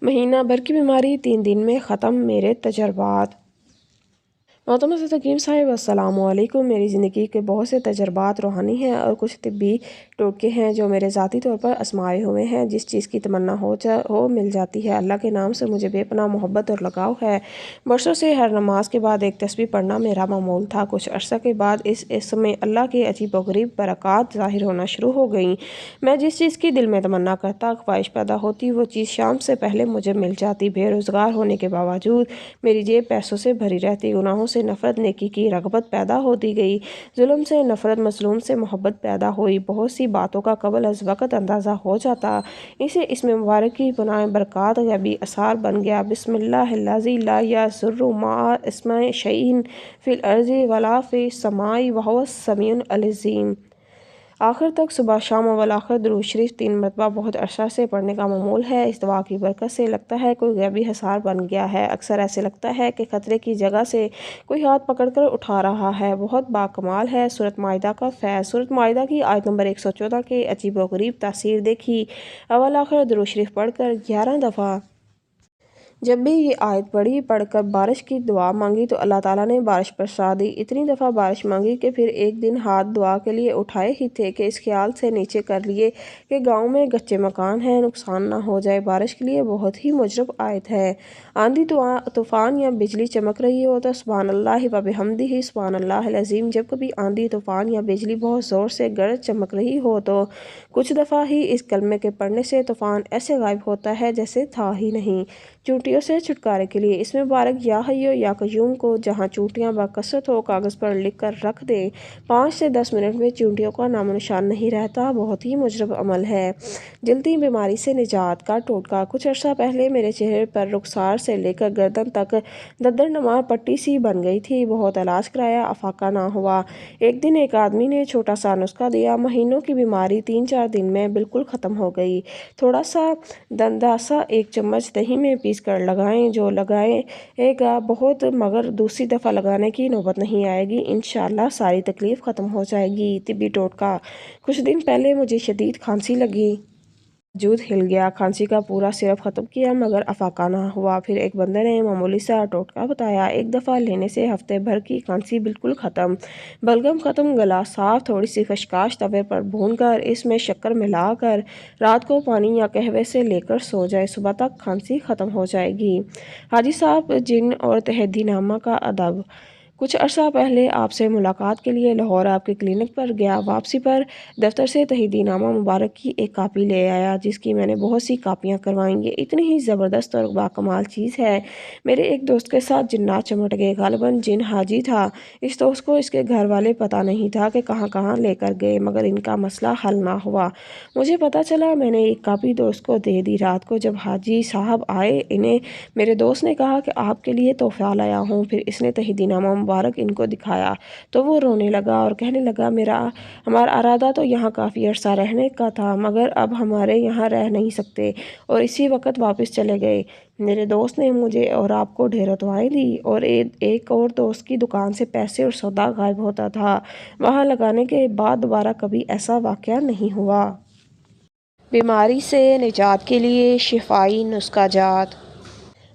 महीना भर की बीमारी 3 दिन में ख़त्म। मेरे तजर्बात: मोहतरम हज़रत हकीम साहिब अस्सलाम वालेकुम। मेरी ज़िंदगी के बहुत से तजर्बात रूहानी हैं और कुछ तिब्बी टोटके हैं जो मेरे ज़ाती तौर पर आजमाए हुए हैं। जिस चीज़ की तमन्ना हो मिल जाती है। अल्लाह के नाम से मुझे बेपनाह मोहब्बत और लगाव है। बरसों से हर नमाज के बाद एक तस्बीह पढ़ना मेरा मामूल था। कुछ अर्सा के बाद इस समय अल्लाह के अजीब व गरीब बरक़ात ज़ाहिर होना शुरू हो गई। मैं जिस चीज़ की दिल में तमन्ना करता, ख्वाहिश पैदा होती, वो चीज़ शाम से पहले मुझे मिल जाती। बेरोज़गार होने के बावजूद मेरी जेब पैसों से भरी रहती। गुनाहों से नफ़रत, नेकी की रग़बत पैदा होती गई। जुल्म से नफ़रत, मज़लूम से मोहब्बत पैदा हुई। बहुत सी बातों का क़ब्ल अज़ वक़्त अंदाज़ा हो जाता। इसमें मुबारक की पनाह बरक़ात गैबी आसार बन गया। बिस्मिल्लाहिल्लज़ी ला यज़ुर्रु मअ इस्मिही शैउन फ़िल अर्ज़ि वला फ़िस समाई व हुवस समीउल अलीम। आखिर तक सुबह शाम वल आखिर दुरूद शरीफ 3 मरतबा बहुत अरसा से पढ़ने का मामूल है। इस दुआ की बरकत से लगता है कोई गैबी हिसार बन गया है। अक्सर ऐसे लगता है कि खतरे की जगह से कोई हाथ पकड़कर उठा रहा है। बहुत बाकमाल है। सूरत माइदा का फैज़: सूरत माइदा की आयत नंबर 114 के अजीब व गरीब तासीर देखी। अवल आखिर दुरूद शरीफ पढ़कर 11 दफ़ा जब भी ये आयत पढ़कर बारिश की दुआ मांगी तो अल्लाह ताला ने बारिश बरसा दी। इतनी दफ़ा बारिश मांगी कि फिर एक दिन हाथ दुआ के लिए उठाए ही थे कि इस ख्याल से नीचे कर लिए कि गांव में कच्चे मकान हैं, नुकसान ना हो जाए। बारिश के लिए बहुत ही मुजरब आयत है। आंधी तूफ़ान या बिजली चमक रही हो तो सुब्हानल्लाहि व बिहम्दिही सुब्हानल्लाहिल अज़ीम। जब कभी आंधी तूफ़ान या बिजली बहुत ज़ोर से गरज चमक रही हो तो कुछ दफ़ा ही इस कलमे के पढ़ने से तूफ़ान ऐसे गायब होता है जैसे था ही नहीं। चूंटियों से छुटकारे के लिए इसमें मुबारक या हय्यो या क़य्यूम को जहाँ चूंटियाँ बाकसरत हो कागज़ पर लिख कर रख दें। 5 से 10 मिनट में चूंटियों का नामो निशान नहीं रहता। बहुत ही मुजरब अमल है। जल्दी बीमारी से निजात का टोटका: कुछ अर्सा पहले मेरे चेहरे पर रुखसार से लेकर गर्दन तक दद्दरनुमा पट्टी सी बन गई थी। बहुत इलाज कराया, अफाका ना हुआ। एक दिन एक आदमी ने छोटा सा नुस्खा दिया। महीनों की बीमारी 3-4 दिन में बिल्कुल ख़त्म हो गई। थोड़ा सा दंदासा 1 चम्मच दही में पीस कर लगाएं। जो लगाएगा बहुत, मगर दूसरी दफ़ा लगाने की नौबत नहीं आएगी। इंशाअल्लाह सारी तकलीफ़ ख़त्म हो जाएगी। तिब्बी टोटका: कुछ दिन पहले मुझे शदीद खांसी लगी। वजूद हिल गया। खांसी का पूरा सिरप ख़त्म किया मगर अफाका ना हुआ। फिर एक बंदे ने मामूली सा टोटका बताया। एक दफ़ा लेने से हफ्ते भर की खांसी बिल्कुल ख़त्म, बलगम ख़त्म, गला साफ, थोड़ी सी खशकाश तवे पर भूनकर इसमें शक्कर मिलाकर रात को पानी या कहवे से लेकर सो जाए, सुबह तक खांसी ख़त्म हो जाएगी। हाजी साहब जिन और तहदीनामा का अदब। कुछ अर्सा पहले आपसे मुलाकात के लिए लाहौर आपके क्लिनिक पर गया। वापसी पर दफ्तर से तहदीनामा मुबारक की एक कापी ले आया जिसकी मैंने बहुत सी कापियाँ करवाई। ये इतनी ही ज़बरदस्त और बाकमाल चीज़ है। मेरे एक दोस्त के साथ जिन्नात चमट गए, गालिबन जिन हाजी था। इस दोस्त को इसके घर वाले पता नहीं था कि कहाँ कहाँ लेकर गए, मगर इनका मसला हल ना हुआ। मुझे पता चला, मैंने एक कापी दोस्त को दे दी। रात को जब हाजी साहब आए, इन्हें मेरे दोस्त ने कहा कि आपके लिए तोहफा लाया हूँ। फिर इसने तहदीनामा मुबारक इनको दिखाया तो वो रोने लगा और कहने लगा, हमारा इरादा तो यहाँ काफ़ी अर्सा रहने का था, मगर अब हमारे यहाँ रह नहीं सकते, और इसी वक्त वापस चले गए। मेरे दोस्त ने मुझे और आपको ढेरों दुआएं दी, और एक और दोस्त की दुकान से पैसे और सौदा गायब होता था। वहाँ लगाने के बाद दोबारा कभी ऐसा वाक़या नहीं हुआ। बीमारी से निजात के लिए शिफाई नुस्खा जात।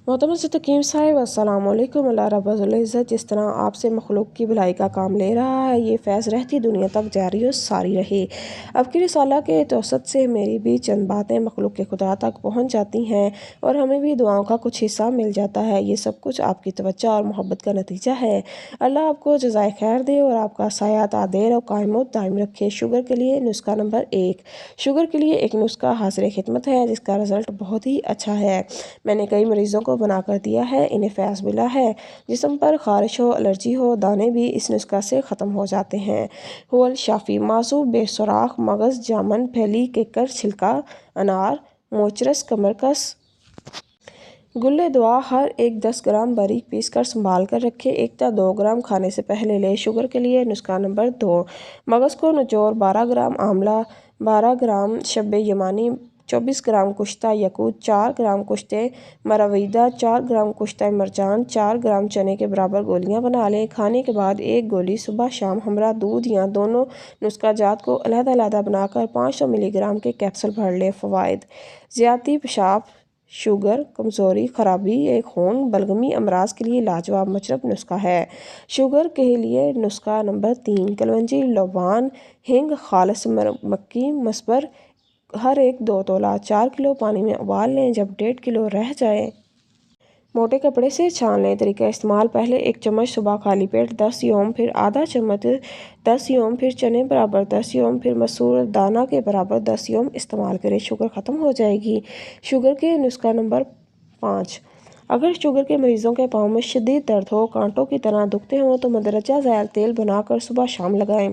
मोहतरम तकीम साहिब, अस्सलाम वालेकुम। अल्लाह रब्बुल इज़्ज़त जिस तरह आपसे मखलूक की भलाई का काम ले रहा है, ये फैज़ रहती दुनिया तक जारी और सारी रहे। अब की रिसाला के तवसत से मेरी भी चंद बातें मखलूक के खुदा तक पहुँच जाती हैं और हमें भी दुआओं का कुछ हिस्सा मिल जाता है। ये सब कुछ आपकी तवज्जो और मोहब्बत का नतीजा है। अल्लाह आपको जज़ाए खैर दे और आपका साया तादेर और कायम दायम रखे। शुगर के लिए नुस्खा नंबर 1। शुगर के लिए एक नुस्खा हाज़िर खिदमत है जिसका रिज़ल्ट बहुत ही अच्छा है। मैंने कई मरीज़ों को बनाकर दिया है, इन्हें फैज़ मिला है। जिस्म पर खारिश हो, एलर्जी हो, दाने भी इस नुस्खा से ख़त्म हो जाते हैं। हुवल शाफ़ी। मासूब, बेसुराख मगज़, जामन, फैली, केकर, छिलका, अनार, मोचरस, कमरकस, गुल्ले दुआ हर एक 10 ग्राम बारीक पीस कर संभाल कर रखें। 1 या 2 ग्राम खाने से पहले लें। शुगर के लिए नुस्खा नंबर 2। मगज़ को निचोड़ 12 ग्राम आंवला, 12 ग्राम शब्बे यमानी, 24 ग्राम कुश्ता यकूत, 4 ग्राम कुश्ते मरवैदा, 4 ग्राम कुश्ता मरचान, 4 ग्राम चने के बराबर गोलियां बना लें। खाने के बाद एक गोली सुबह शाम हमरा दूध या दोनों नुस्खा जात को अलग-अलग बनाकर 500 मिलीग्राम के कैप्सूल भर लें। फ़वाइद। ज़्यादती पेशाब, शुगर, कमज़ोरी, ख़राबी खून, बलगमी अमराज के लिए लाजवाब मशरब नुस्खा है। शुगर के लिए नुस्खा नंबर 3। कलवंजी, लौबान, हिंग, खालिस मक्की मस्बर हर एक 2 तोला 4 किलो पानी में उबाल लें। जब 1.5 किलो रह जाए, मोटे कपड़े से छान लें। तरीका इस्तेमाल: पहले 1 चम्मच सुबह खाली पेट 10 योम, फिर आधा चम्मच 10 योम, फिर चने बराबर 10 योम, फिर मसूर दाना के बराबर 10 योम इस्तेमाल करें। शुगर ख़त्म हो जाएगी। शुगर के नुस्खा नंबर 5। अगर शुगर के मरीज़ों के पाँव में शदीद दर्द हो, कांटों की तरह दुखते हों, तो मंदरजा ज़ैल तेल बनाकर सुबह शाम लगाएं।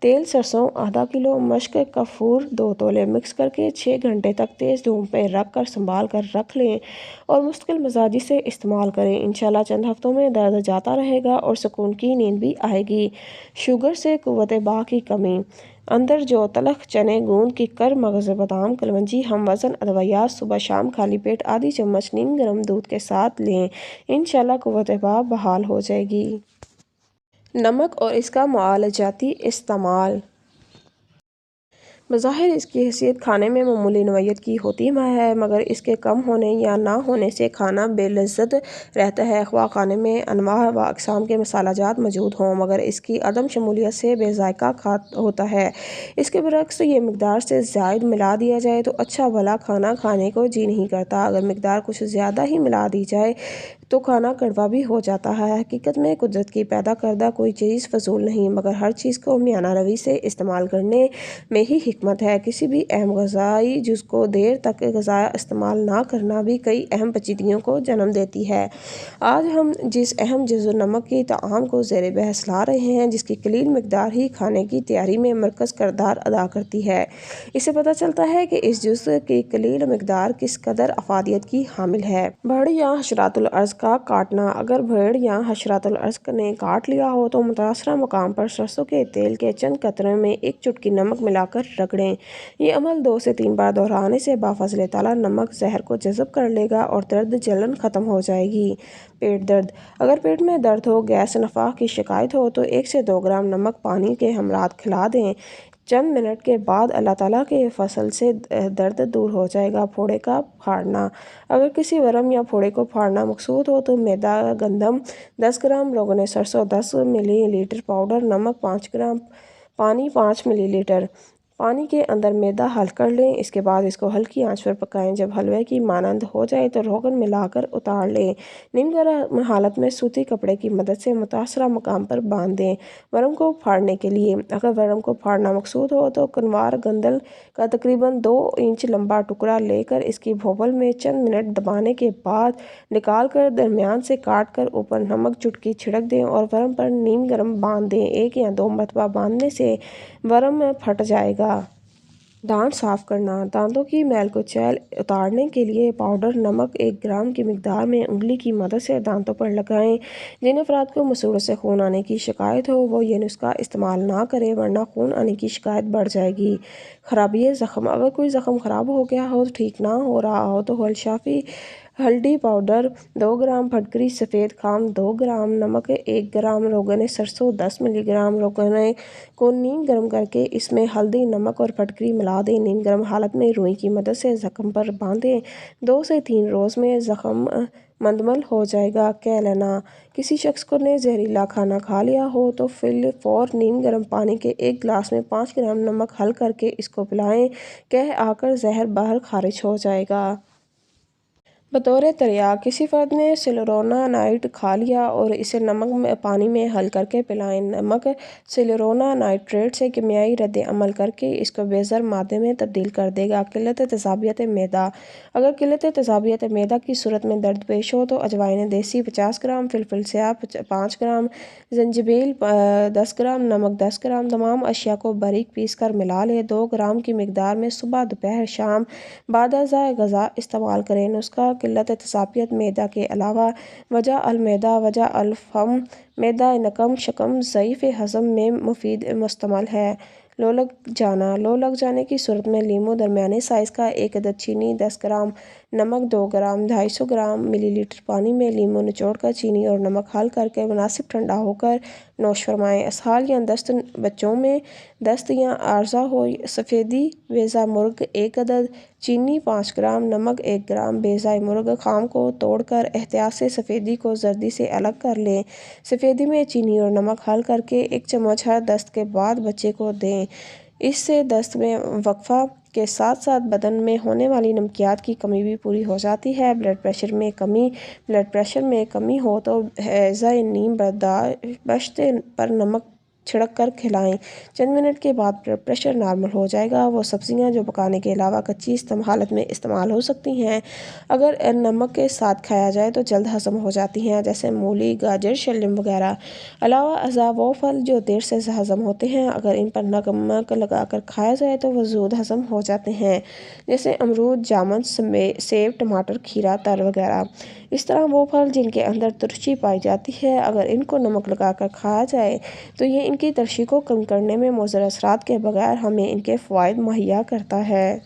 तेल सरसों आधा किलो, मश्क, कफूर 2 तोले मिक्स करके 6 घंटे तक तेज़ धूप पर रख कर संभाल कर रख लें और मुस्तकिल मिजाजी से इस्तेमाल करें। इंशाल्लाह चंद हफ्तों में दर्द जाता रहेगा और सुकून की नींद भी आएगी। शुगर से कुव्वत बा की कमी। अंदर जो तलख चने, गूंद की कर, मगज़, बादाम, कलवंजी हम वज़न अदवियात सुबह शाम खाली पेट आधी चम्मच नीम गर्म दूध के साथ लें। इंशाल्लाह कुव्वत बा बहाल हो जाएगी। नमक और इसका मुआलजाती इस्तेमाल। बज़ाहिर इसकी हैसियत खाने में मामूली नोयत की होती है, मगर इसके कम होने या ना होने से खाना बेलज़्ज़त रहता है। ख्वाह खाने में अनवा व अक़साम के मसालाजात मौजूद हों, मगर इसकी अदम शमूलियत से बेज़ायका होता है। इसके बरक्स ये मिक़दार से ज़ायद मिला दिया जाए तो अच्छा भला खाना खाने को जी नहीं करता। अगर मिक़दार कुछ ज़्यादा ही मिला दी जाए तो खाना कड़वा भी हो जाता है। हकीकत में कुदरत की पैदा करदा कोई चीज़ फ़जूल नहीं, मगर हर चीज़ को मियाना रवी से इस्तेमाल करने में ही हिकमत है। किसी भी अहम ग़ज़ाई जुज़ को देर तक ग़ज़ा इस्तेमाल ना करना भी कई अहम पेचीदगियों को जन्म देती है। आज हम जिस अहम जुज़ नमक की ताआम को ज़ेर बहस ला रहे हैं, जिसकी कलील मिक़दार ही खाने की तैयारी में मरकज़ किरदार अदा करती है, इससे पता चलता है कि इस जुज़ की कलील मिक़दार किस कदर अफादियत की हामिल है। भेड़ या हशरातुल अर्ज़ का काटना। अगर भेड़ या हशरातुल अर्ज़ ने काट लिया हो तो मुतासरा मकाम पर सरसों के तेल के चंद कतरों में 1 चुटकी नमक मिलाकर रख رگڑیں۔ یہ عمل 2 سے 3 بار دہرانے سے بفضل تعالیٰ نمک زہر کو جذب کر لے گا اور درد جلن ختم ہو جائے گی۔ پیٹ درد: اگر پیٹ میں درد ہو، گیس نفاخ کی شکایت ہو تو 1 سے 2 گرام نمک پانی کے ہمراہ کھلا دیں۔ چند منٹ کے بعد اللہ تعالیٰ کے فضل سے درد دور ہو جائے گا۔ پھوڑے کا پھاڑنا: اگر کسی ورم یا پھوڑے کو پھاڑنا مقصود ہو تو میدا گندم 10 گرام، روغن سرسوں 10 ملی لیٹر پاؤڈر، نمک 5 گرام، پانی 5 ملی لیٹر۔ پانی کے اندر میدا حل کر لیں، اس کے بعد اس کو ہلکی آنچ پر پکائیں۔ جب حلوے کی مانند ہو جائے تو روغن ملا کر اتار لیں۔ نیم گرم حالت میں سوتی کپڑے کی مدد سے متاثرہ مقام پر باندھ دیں۔ ورم کو پھاڑنے کے لیے: اگر ورم کو پھاڑنا مقصود ہو تو کنوار گندل کا تقریباً 2 انچ لمبا ٹکڑا لے کر اس کی بھوبل میں چند منٹ دبانے کے بعد نکال کر درمیان سے کاٹ کر اوپر نمک چٹکی چھڑک دیں اور ورم پر نیم گرم باندھ دیں۔ 1 یا 2 مرتبہ باندھنے سے ورم پھٹ جائے گا۔ دانت صاف کرنا: دانتوں کی میل کچیل اتارنے کے لیے پاؤڈر نمک 1 گرام کی مقدار میں انگلی کی مدد سے دانتوں پر لگائیں۔ جن افراد کو مسوڑھوں سے خون آنے کی شکایت ہو وہ یہ نسخہ استعمال نہ کریں ورنہ خون آنے کی شکایت بڑھ جائے گی۔ خرابیِ زخم: اگر کوئی زخم خراب ہو گیا ہو، ٹھیک نہ ہو رہا ہو تو ہلشافی ہلدی پاؤڈر 2 گرام، پھٹکری سفید کھام 2 گرام، نمک 1 گرام، روغن سرسوں 10 ملی گرام۔ روغن کو نیم گرم کر کے اس میں ہلدی، نمک اور پھٹکری ملا دیں۔ نیم گرم حالت میں روئی کی مدد سے زخم پر باندھیں۔ 2 سے 3 روز میں زخم مندمل ہو جائے گا۔ کہہ لینا: کسی شخص نے زہریلا کھانا کھا لیا ہو تو فی الفور نیم گرم پانی کے 1 گلاس میں 5 گرام نمک حل کر کے اس کو پلائیں۔ کہہ آ کر زہر باہر خارج ہو جائے گا۔ بطور تریاق: کسی فرد نے سلیرونانائٹ کھا لیا اور اسے نمک پانی میں حل کر کے پلائیں۔ نمک سلیرونا نائٹریٹ سے کیمیائی رد عمل کر کے اس کو بیزر مادے میں تبدیل کر دے گا۔ قلت تیزابیت معدہ: اگر قلت تیزابیت معدہ کی صورت میں درد پیش ہو تو اجوائن دیسی 50 گرام، فلفل سیاہ 5 گرام، زنجبیل 10 گرام، نمک 10 گرام، تمام اشیاء کو باریک پیس کر ملا لیں۔ 2 گرام کی مقدار میں صبح، دوپہر، شام بعد ازاں غذا استعمال کریں۔ نسخہ قلت تیزابیت معدہ کے علاوہ وجع المعدہ، وجع الفم، معدہ نکم شکم، ضعیف ہضم میں مشتمل ہے۔ لو لگ جانا: لو لگ جانے کی صورت میں لیموں درمیانے سائز کا 1 عدد، چینی 10 گرام، نمک 2 گرام، 250 گرام ملی لیٹر پانی میں لیموں نچوڑ کر چینی اور نمک حل کر کے مناسب ٹھنڈا ہو کر نوش فرمائیں۔ اسہال یا دست: بچوں میں دست یا عارضہ ہو، سفیدی بیضہ مرغ 1 عدد، چینی 5 گرام، نمک 1 گرام۔ بیضہ مرغ خام کو توڑ کر احتیاط سے سفیدی کو زردی سے الگ کر لیں۔ سفیدی میں چینی اور نمک حل کر کے 1 چمچ ہر دست کے بعد بچے کو دیں۔ اس سے دست میں وقفہ کے ساتھ ساتھ بدن میں ہونے والی نمکیات کی کمی بھی پوری ہو جاتی ہے۔ بلڈ پریشر میں کمی: بلڈ پریشر میں کمی ہو تو ہیضہ نیم بشت پر نمک چھڑک کر کھلائیں۔ چند منٹ کے بعد بلڈ پریشر نارمل ہو جائے گا۔ وہ سبزیاں جو پکانے کے علاوہ کچی حالت میں استعمال ہو سکتی ہیں، اگر نمک کے ساتھ کھایا جائے تو جلد ہضم ہو جاتی ہیں، جیسے مولی، گاجر، شلجم وغیرہ۔ علاوہ ازاں وہ پھل جو دیر سے ہضم ہوتے ہیں، اگر ان پر نمک لگا کر کھایا جائے تو وہ زود ہضم ہو جاتے ہیں، جیسے امرود، جامن، سیب، ٹماٹر، کھیرا، تر وغیرہ۔ اس طرح وہ پھل جن کے اندر ترچھی پائی جاتی ہے، اگر ان کو نمک لگا کر کھایا جائے تو یہ ان کی ترشی کو کم کرنے میں مضر اثرات کے بغیر ہمیں ان کے فوائد مہیا کرتا ہے۔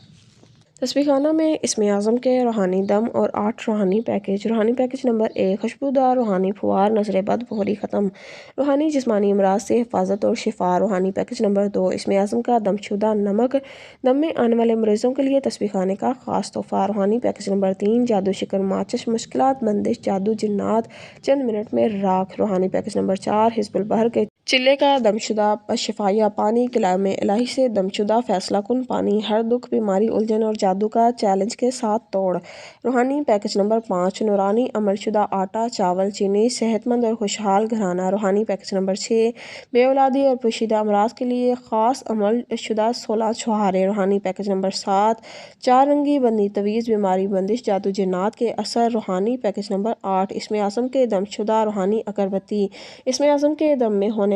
تسبیح خانہ میں اسم اعظم کے روحانی دم اور 8 روحانی پیکج۔ روحانی پیکج نمبر 1: خوشبودار روحانی پھوار، نظر بد بخوری ختم، روحانی جسمانی امراض سے حفاظت اور شفا۔ روحانی پیکج نمبر 2: اسم اعظم کا دم شدہ نمک، دم میں آنے والے مریضوں کے لیے تسبیح خانے کا خاص تحفہ۔ روحانی پیکج نمبر 3: جادو شکن ماچس، مشکلات، بندش، جادو، جنات، چند منٹ میں راکھ۔ روحانی پیکج نمبر 4: حزب البحر کے چلے کا دم شدہ شفایہ پانی، کلام الہی سے دم شدہ فیصلہ کن پانی، ہر دکھ، بیماری، الجھن اور جادو کا چیلنج کے ساتھ توڑ۔ روحانی پیکج نمبر 5: نورانی عمل شدہ آٹا، چاول، چینی، صحت مند اور خوشحال گھرانہ۔ روحانی پیکج نمبر 6: بے اولادی اور پوشیدہ امراض کے لیے خاص عمل شدہ 16 چھہارے۔ روحانی پیکج نمبر 7: 4 رنگی بندی تعویذ، بیماری، بندش، جادو جنات کے اثر۔ روحانی پیکج نمبر 8: اسم اعظم کے دم شدہ روحانی اگربتی، اسم اعظم کے دم میں آنے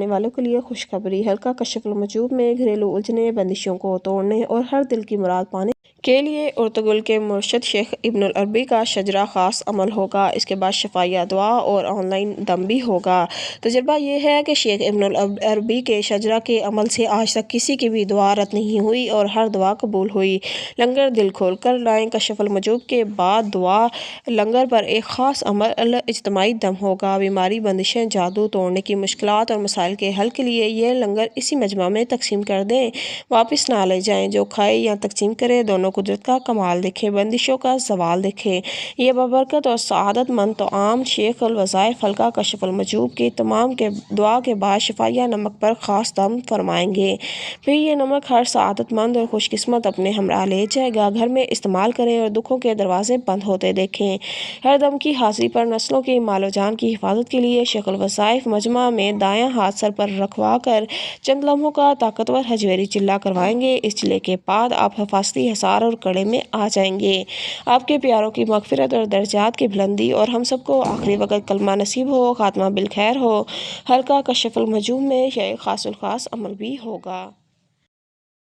والوں کے لیے خوشخبری، ہلکا کشف المحجوب میں گھریلو الجھنیں، بندشوں کو توڑنے اور ہر دل کی مراد پانے کے لیے ارطغرل کے مرشد شیخ ابن العربی کا شجرہ خاص عمل ہوگا۔ اس کے بعد شفائیہ دعا اور آن لائن دم بھی ہوگا۔ تجربہ یہ ہے کہ شیخ ابن العربی کے شجرہ کے عمل سے آج تک کسی کی بھی دعا رد نہیں ہوئی اور ہر دعا قبول ہوئی۔ لنگر دل کھول کر لائیں۔ کشف المحجوب کے بعد دعا لنگر پر ایک خاص عمل اجتماعی دم ہوگا۔ بیماری، بندشیں، جادو توڑنے کی مشکلات اور مسائل کے حل کے لیے یہ لنگر اسی مجمع میں تقسیم کر دیں، واپس نہ لے جائیں۔ جو کھائے یا تقسیم کرے دونوں قدرت کا کمال دیکھیں، بندشوں کا زوال دیکھیں۔ یہ بابرکت اور سعادت مند طعام شیخ الوظائف حلقہ کشف المحجوب کی تمام کے دعا کے بعد شفائیہ نمک پر خاص دم فرمائیں گے۔ پھر یہ نمک ہر سعادت مند اور خوش قسمت اپنے ہمراہ لے جائے گا۔ گھر میں استعمال کریں اور دکھوں کے دروازے بند ہوتے دیکھیں۔ ہر دم کی حاضری پر نسلوں کی مال و جان کی حفاظت کے لیے شیخ الوظائف مجمع میں دایاں ہاتھ سر پر رکھوا کر چند لمحوں کا طاقتور حجویری چلہ کروائیں گے۔ اس چلے کے بعد آپ حفاظتی حصار اور کڑے میں آ جائیں گے۔ آپ کے پیاروں کی مغفرت اور درجات کی بلندی اور ہم سب کو آخری وقت کلمہ نصیب ہو، خاتمہ بالخیر ہو۔ حلقہ کشف المحجوب میں یہ خاص الخاص عمل بھی ہوگا۔